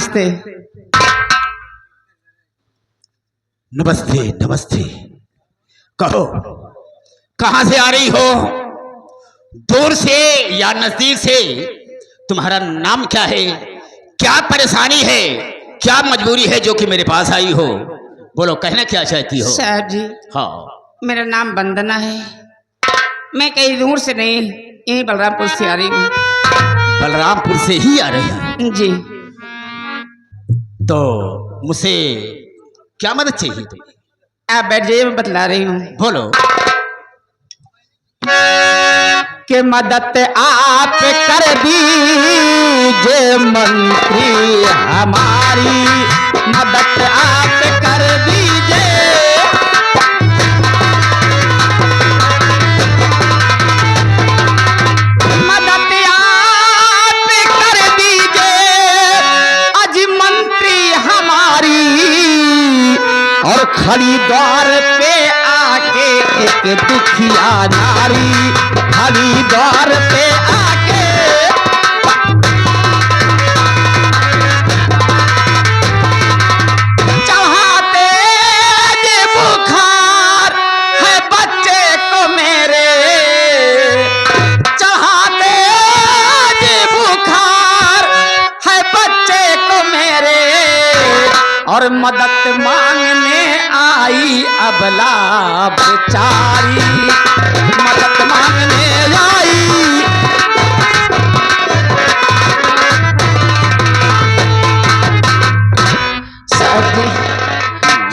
नमस्ते। नमस्ते नमस्ते। कहो कहां से आ रही हो, दूर से या नजदीक से? तुम्हारा नाम क्या है, क्या परेशानी है, क्या मजबूरी है जो कि मेरे पास आई हो? बोलो, कहना क्या चाहती हो? साहब जी, हाँ, मेरा नाम वंदना है। मैं कहीं दूर से नहीं, यही बलरामपुर से आ रही हूँ। बलरामपुर से ही आ रही हैं? जी। तो मुझसे क्या मदद चाहिए तुम्हें? आप बैठ जाइए, मैं बतला रही हूँ। बोलो। कि मदद आप कर दीजिए मंत्री हमारी, मदद आप कर दीजिए। मदद आप कर दीजिए अज मंत्री हमारी, और खड़ी द्वार पे आके एक दुखिया नारी, खड़ी द्वार पे आके चढ़ाते जे बुखार है बच्चे को मेरे, चढ़ाते जे बुखार है बच्चे को मेरे, और मदद मांगने आई अबला बेचारी, मदद मांगने आई।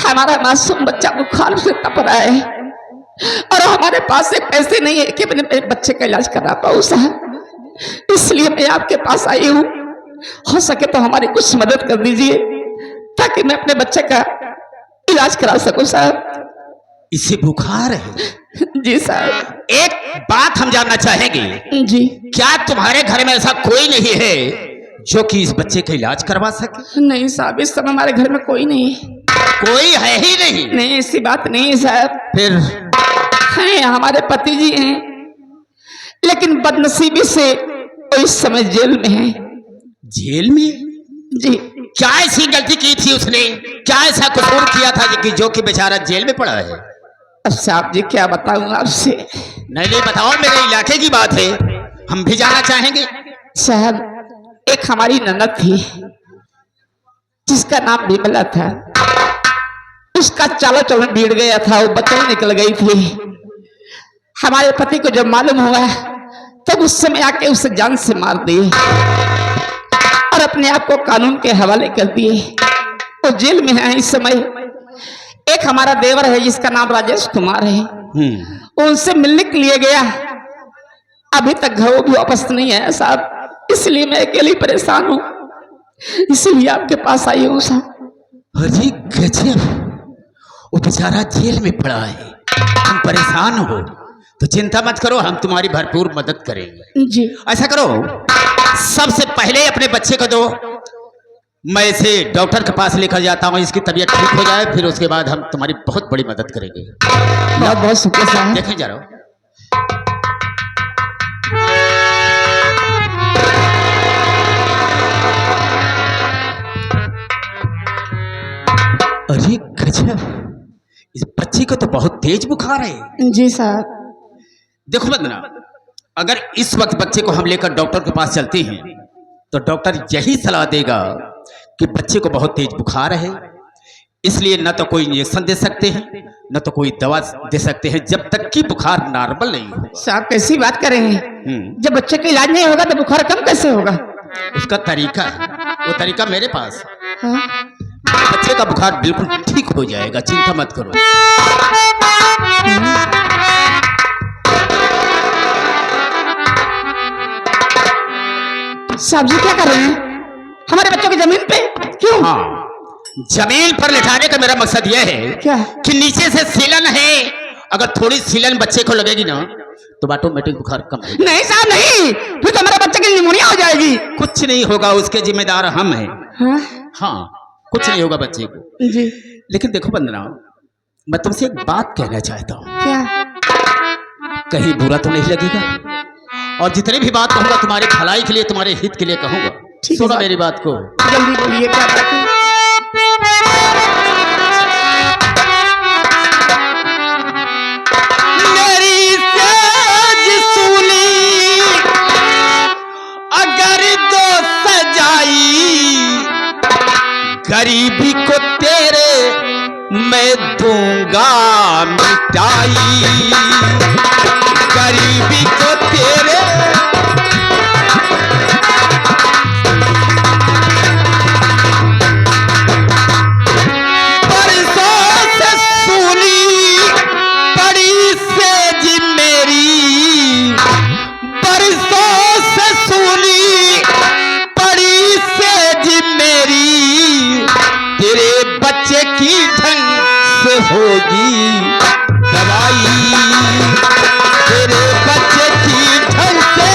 हमारा मासूम बच्चा बुखार से तप रहा है और हमारे पास से पैसे नहीं है कि अपने बच्चे का इलाज करा पाऊं साहब, इसलिए मैं आपके पास आई हूँ। हो सके तो हमारी कुछ मदद कर दीजिए ताकि मैं अपने बच्चे का इलाज करा सकूं साहब। इसे बुखार है? जी साहब। एक बात हम जानना चाहेंगे जी। क्या तुम्हारे घर में ऐसा कोई नहीं है जो कि इस बच्चे का इलाज करवा सके? नहीं साहब, इस समय हमारे घर में कोई नहीं है। कोई है ही नहीं? नहीं, ऐसी बात नहीं है साहब। फिर हैं, हमारे पति जी हैं, लेकिन बदनसीबी से वो इस समय जेल में है। जेल में? जी। क्या ऐसी गलती की थी उसने, क्या ऐसा कसूर किया था कि जो कि बेचारा जेल में पड़ा है? अब साहब जी क्या बताऊं आपसे। नहीं नहीं बताओ, मेरे इलाके की बात है, हम भी जाना चाहेंगे। साहब, एक हमारी ननद थी जिसका नाम विमला था, उसका चाला चलन बिगड़ गया था, वो बच्चा निकल गई थी। हमारे पति को जब मालूम हुआ तब उस समय आके उसे जान से मार दिए और अपने आप को कानून के हवाले कर दिए। वो जेल में है इस समय। एक हमारा देवर है जिसका नाम राजेश कुमार है, उनसे मिलने के लिए गया, अभी तक घर भी वापस नहीं आया साहब, इसलिए मैं अकेली परेशान हूँ, इसलिए आपके पास आई हूँ साहब। अरे गजब, वो बेचारा जेल में पड़ा है, तुम परेशान हो तो चिंता मत करो, हम तुम्हारी भरपूर मदद करेंगे। जी। ऐसा करो, सबसे पहले अपने बच्चे को दो, मैं इसे डॉक्टर के पास लेकर जाता हूँ, इसकी तबीयत ठीक हो जाए, फिर उसके बाद हम तुम्हारी बहुत बड़ी मदद करेंगे। बहुत बहुत शुक्रिया साहब। देखें जा रहा हूँ। अरे गजब, इस बच्ची को तो बहुत तेज बुखार है। जी साहब। देखो वंदना, अगर इस वक्त बच्चे को हम लेकर डॉक्टर के पास चलते हैं तो डॉक्टर यही सलाह देगा कि बच्चे को बहुत तेज बुखार है, इसलिए न तो कोई इंजेक्शन दे सकते हैं न तो कोई दवा दे सकते हैं जब तक कि बुखार नॉर्मल नहीं हो। साहब कैसी बात कर रहे हैं, जब बच्चे का इलाज नहीं होगा तो बुखार कम कैसे होगा? उसका तरीका है, वो तरीका मेरे पास है। हाँ? बच्चे का बुखार बिल्कुल ठीक हो जाएगा, चिंता मत करो। साहब जी क्या कर रहे हैं हमारे बच्चों की जमीन पे? क्यों? हाँ, जमीन पर लिटाने का मेरा मकसद यह है क्या? कि नीचे से सीलन है, अगर थोड़ी सीलन बच्चे को लगेगी ना तो ऑटोमेटिक बुखार कम है। नहीं साहब नहीं, फिर तो हमारे बच्चे की निमोनिया हो जाएगी। कुछ नहीं होगा, उसके जिम्मेदार हम हैं। हाँ? हाँ, कुछ नहीं होगा बच्चे को। जी। लेकिन देखो वंदना, मैं तुमसे एक बात कहना चाहता हूँ। क्या? कहीं बुरा तो नहीं लगेगा? और जितनी भी बात कहूंगा तुम्हारे भलाई के लिए, तुम्हारे हित के लिए कहूंगा। ठीक है सुनो साहब। मेरी बात को। जल्दी बोलिए क्या बात है। मेरी सेज सूली अगर दो सजाई, गरीबी को तेरे मैं दूंगा मिटाई, गरीबी को तेरे। बरसों से सूली पड़ी सेज मेरी, बरसों से सूली पड़ी सेज मेरी, तेरे बच्चे की ढंग से होगी दवाई, तेरे बच्चे की ढंग से।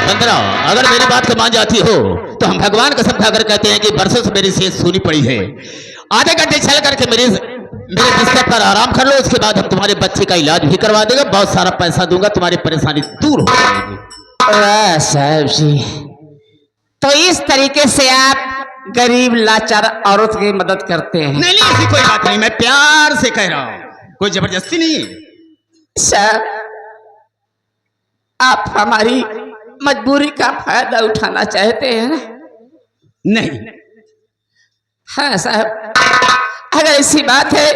बंदरा, अगर मेरी बात को मान जाती हो तो हम भगवान कसम खाकर कहते हैं कि बरसों से मेरी सेहत सूनी पड़ी है। आधे घंटे चल करके मेरे बिस्तर पर आराम कर लो, उसके बाद हम तुम्हारे बच्चे का इलाज भी करवा देंगे, बहुत सारा पैसा दूंगा, तुम्हारी परेशानी दूर हो जाएगी। वाह साहब जी, तो इस तरीके से आप गरीब लाचार औरत की मदद करते हैं। नहीं नहीं, ऐसी कोई बात नहीं, मैं प्यार से कह रहा हूं, कोई जबरदस्ती नहीं है। सर, आप हमारी मजबूरी का फायदा उठाना चाहते हैं ना? नहीं, हाँ साहब, अगर ऐसी बात है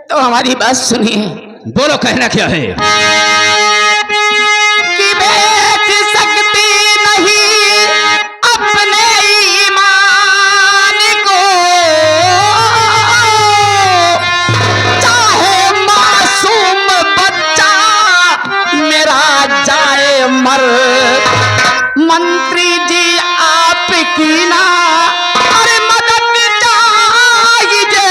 तो हमारी बात सुनिए। बोलो कहना क्या है। कि बेच सकती नहीं अपने ईमान को, चाहे मासूम बच्चा मेरा जाए मर, मंत्री जी आपकी ना अरे मदद चाहिए,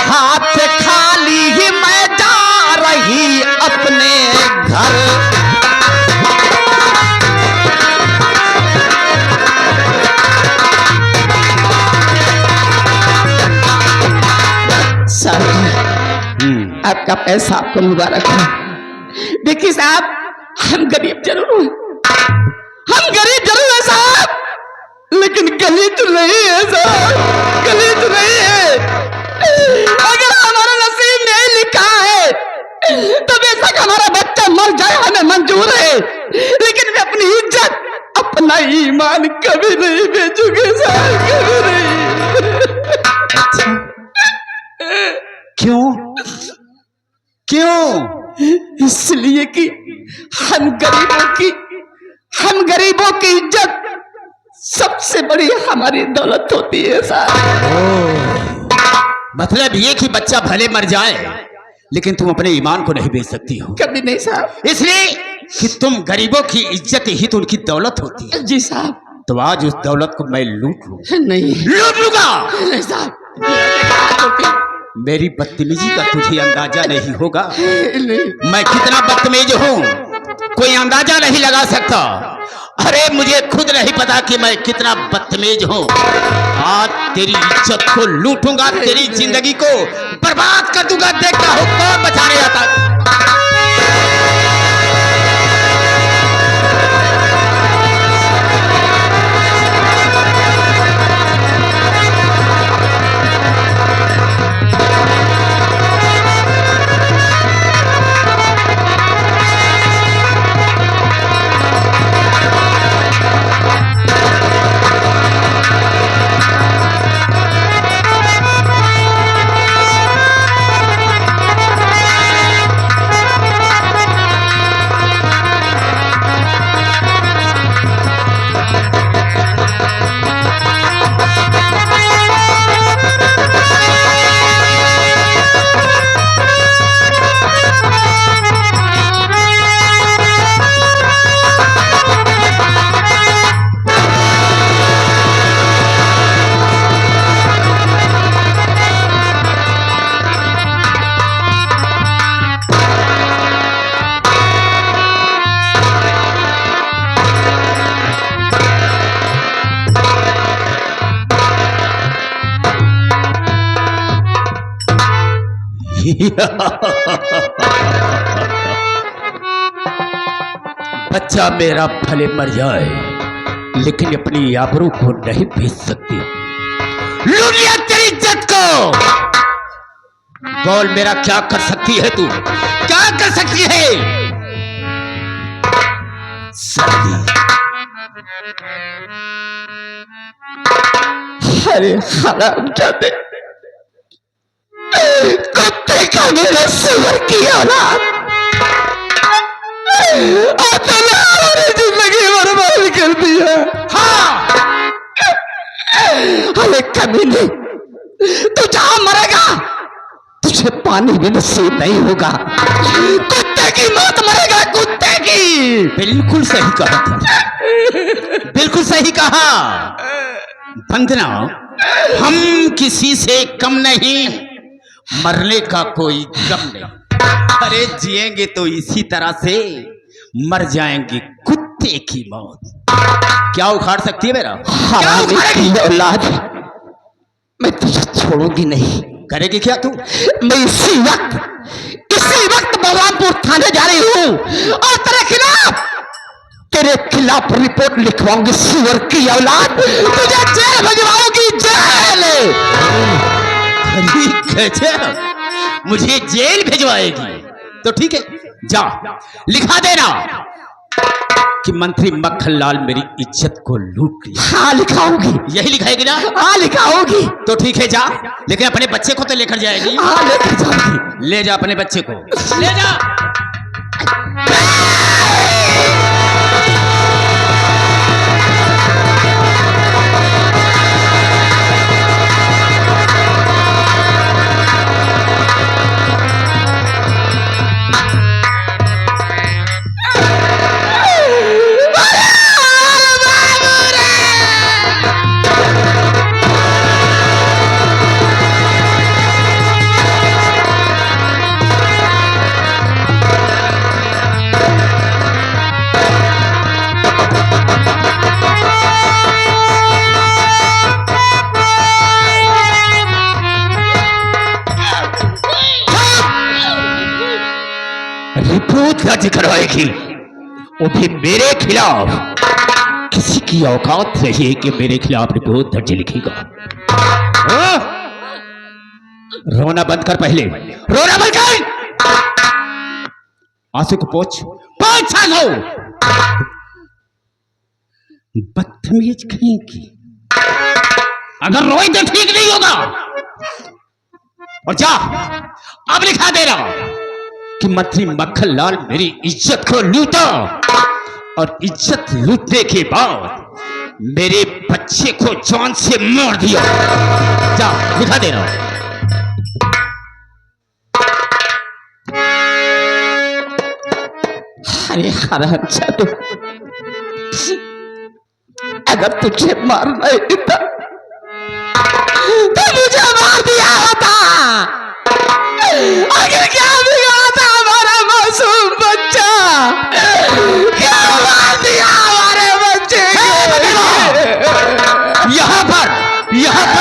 हाथ खाली ही मैं जा रही अपने घर। सर, आपका पैसा आपको मुबारक है। देखिए साहब, हम गरीब जरूर हैं, हम गरीब जरूर हैं साहब, लेकिन गलीज नहीं है साहब, गलीज नहीं है। अगर हमारा नसीब में लिखा है तो बेशक हमारा बच्चा मर जाए, हमें मंजूर है, लेकिन मैं अपनी इज्जत अपना ईमान कभी नहीं बेचूंगे साहब, कभी नहीं। क्यों क्यों? इसलिए कि हम गरीबों की इज्जत सबसे बड़ी हमारी दौलत होती है साहब। मतलब ये कि बच्चा भले मर जाए लेकिन तुम अपने ईमान को नहीं बेच सकती हो। कभी नहीं साहब। इसलिए कि तुम गरीबों की इज्जत ही तो उनकी दौलत होती है। जी साहब। तो आज उस दौलत को मैं लूट लूं। नहीं लूट लूंगा। नहीं साहब, मेरी बदतमीजी का तुझे अंदाजा नहीं होगा। नहीं। मैं कितना बदतमीज हूँ कोई अंदाजा नहीं लगा सकता। अरे मुझे खुद नहीं पता कि मैं कितना बदतमीज हूँ। आज तेरी इज्जत को लूटूंगा, तेरी जिंदगी को बर्बाद कर दूंगा। देखता हूँ कौन बचाने आता। बच्चा मेरा भले मर जाए लेकिन अपनी आबरू को नहीं बेच सकती। लूट लिया तेरी इज्जत को। बोल मेरा क्या कर सकती है तू, क्या कर सकती है? सर्दी। अरे हरामजादे, कुत्ते का मेरा सुअर की औलाद, तूने हमारी जिंदगी बर्बाद कर दिया। हाँ, अरे कमीने, तू जहां मरेगा तुझे पानी भी नसीब नहीं होगा। कुत्ते की मौत मरेगा, कुत्ते की। बिल्कुल सही कहा था, बिल्कुल सही कहा। वंदना, हम किसी से कम नहीं, मरने का कोई गम नहीं। अरे जिएंगे तो इसी तरह से, मर जाएंगे कुत्ते की मौत। क्या उखाड़ सकती है मेरा? क्या हरामी उखाड़ेगी? की औलाद, मैं तुझे छोड़ूंगी नहीं। करेगी क्या तू? मैं इसी वक्त बलरामपुर थाने जा रही हूँ और तेरे खिलाफ रिपोर्ट लिखवाऊंगी। सुअर की औलाद, तुझे जेल भिजवाऊंगी, जेल। अरे गजब, मुझे जेल भिजवाएगी? तो ठीक है, जा लिखा देना कि मंत्री मक्खनलाल मेरी इज्जत को लूट लिया। हाँ लिखाऊंगी। यही लिखाएगी ना? हाँ लिखाऊंगी। तो ठीक है, जा, लेकिन अपने बच्चे को तो लेकर जाएगी। हाँ लेकर जाऊंगी। ले जा अपने बच्चे को, ले जा। रिपोर्ट दर्ज करवाएगी, वो भी मेरे खिलाफ। किसी की औकात नहीं है कि मेरे खिलाफ रिपोर्ट दर्ज लिखेगा। हाँ? रोना बंद कर, पहले रोना बंद कर। आंसू को पोंछ, पोंछ आंसू। बदतमीज कहीं की, अगर रोई तो ठीक नहीं होगा। और जा, अब लिखा दे रहा कि मंत्री मक्खनलाल मेरी इज्जत को लूटा और इज्जत लूटने के बाद मेरे बच्चे को जान से मार दिया। जा लिखा देना। अरे हरामजादे, अगर तुझे मारना ही था तो मुझे मार दिया होता। आखिर क्या बिगाड़ा था हमारा मासूम बच्चा? क्या मार दिया हमारे बच्चे को? यहाँ पर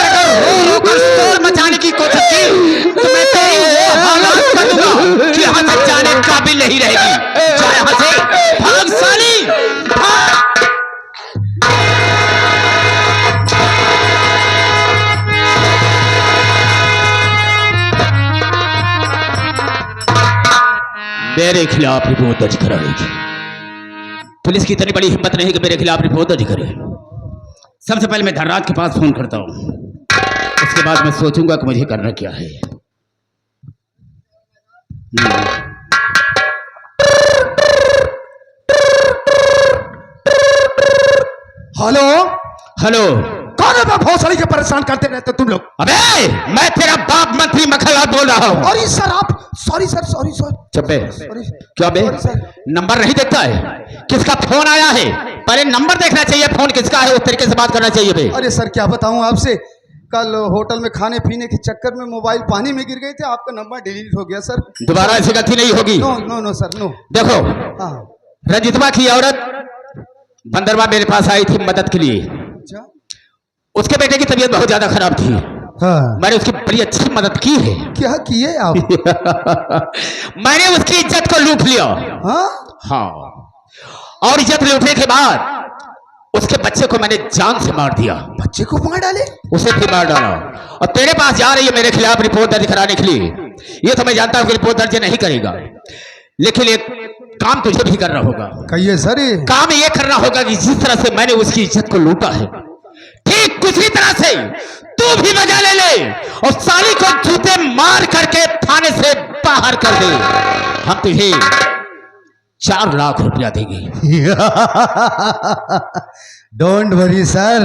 अगर रो रो कर शोर मचाने की कोशिश की तो मैं तेरी वो हालात कर दूंगा कि यहाँ से जाने काबिल नहीं रहेगी। जा यहाँ से, भाग साली, भाग। मेरे खिलाफ रिपोर्ट दर्ज कराएगी। पुलिस की इतनी बड़ी हिम्मत नहीं कि मेरे खिलाफ रिपोर्ट दर्ज करे। सबसे पहले मैं धनराज के पास फोन करता हूं, उसके बाद मैं सोचूंगा कि मुझे करना क्या है। हेलो हेलो, कौन है? भोसड़ी के परेशान करते रहते तुम लोग। अबे मैं तेरा बाप मंत्री मक्खनलाल बोल रहा हूँ। सॉरी सर, आप सॉरी सर, सॉरी सॉरी चुप है। सॉरी। क्या बे, सॉरी सर। नंबर नहीं देखता है? किसका फोन आया है? पहले नंबर देखना चाहिए, फोन किसका है, उस तरीके से बात करना चाहिए बे। अरे सर क्या बताऊं आपसे, कल होटल में खाने पीने के चक्कर में मोबाइल पानी में गिर गए थे, आपका नंबर डिलीट हो गया सर। दोबारा ऐसी गलती नहीं होगी। No no no sir, no. देखो, हाँ। रंजितवा की औरत बंदरवा मेरे पास आई थी मदद के लिए। अच्छा। उसके बेटे की तबीयत बहुत ज्यादा खराब थी। हाँ। मैंने उसकी बड़ी अच्छी मदद की है। क्या किए आप? मैंने उसकी इज्जत को लूट लिया। हाँ? हाँ, और इज्जत लूटने के बाद उसके बच्चे को मैंने जान से मार दिया। बच्चे को मार डाले? उसे भी मार डाला। और तेरे पास जा रही है मेरे खिलाफ रिपोर्ट दर्ज कराने के लिए। ये तो मैं जानता हूं कि रिपोर्ट दर्ज नहीं करेगा, लेकिन एक काम तुझे भी करना होगा। कहिए सर। काम ये करना होगा कि जिस तरह से मैंने उसकी इज्जत को लूटा है, ठीक उसी तरह से तू भी मजा ले और साली को जूते मार करके थाने से बाहर कर दे। हम तुझे 4 लाख रुपया देंगे। Don't worry sir.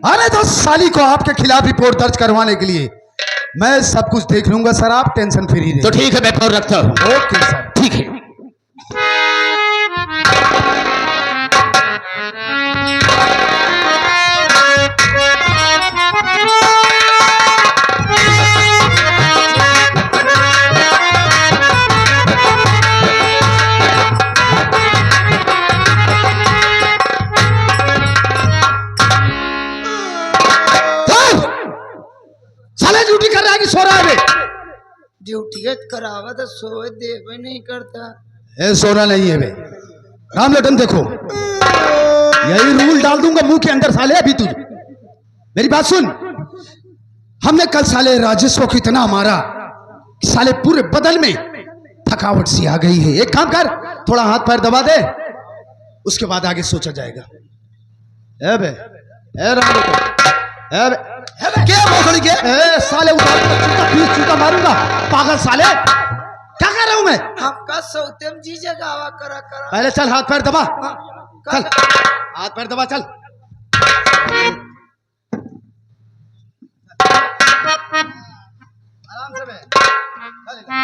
अरे तो साली को आपके खिलाफ रिपोर्ट दर्ज करवाने के लिए मैं सब कुछ देख लूंगा सर, आप टेंशन फ्री रहिए। तो ठीक है, मैं फोन रखता हूँ। Okay sir. ठीक है। साले ड्यूटी कर रहा है कि सो रहा है बे? ड्यूटी करावा तो सोए देवे नहीं करता। ए, सोना नहीं है बे। राम लटन देखो, यही रूल डाल दूंगा मुंह के अंदर साले। अभी तुझे मेरी बात सुन। हमने कल साले राजेश्वर को इतना मारा कि साले पूरे बदन में थकावट सी आ गई है। एक काम कर, थोड़ा हाथ पैर दबा दे, उसके बाद आगे सोचा जाएगा। ए बे, ए राम लटन, ए बे, ए बे, क्या भोसड़ी के? ए साले उतार चूता मारूंगा, पागल साले। क्या कर रहा हूं मैं? आपका सौतेम जी जगावा करा करा। पहले चल हाथ पैर दबा। चल का- हाथ पैर दबा, चल। आराम से बे। चल।